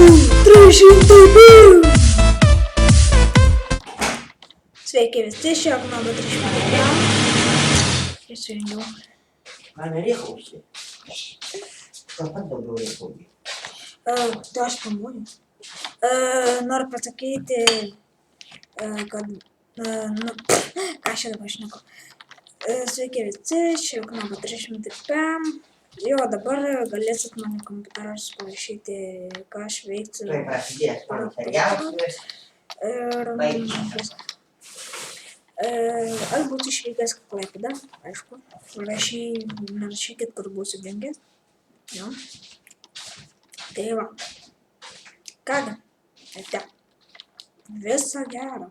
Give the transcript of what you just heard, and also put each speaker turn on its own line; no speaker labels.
301. Sveiki visi, šio kanalo 301. Prisijungiau.
Man nereikalausi. Dabar daugiau reikalausi.
Tai aš pamoju. Noriu pasakyti, kad, ką aš čia dabar šneku. Sveiki visi, šio kanalo 305. Jo, dabar galėsit man į komentaruose parašyti, ką aš veiksiu.
Tuoj prasidės mano serialas.
Aš būsiu išvykęs į Klaipėdą, aišku. Nerašykit, kur būsiu dingęs. Jo. Tai va. Ką? Ate. Viso gero.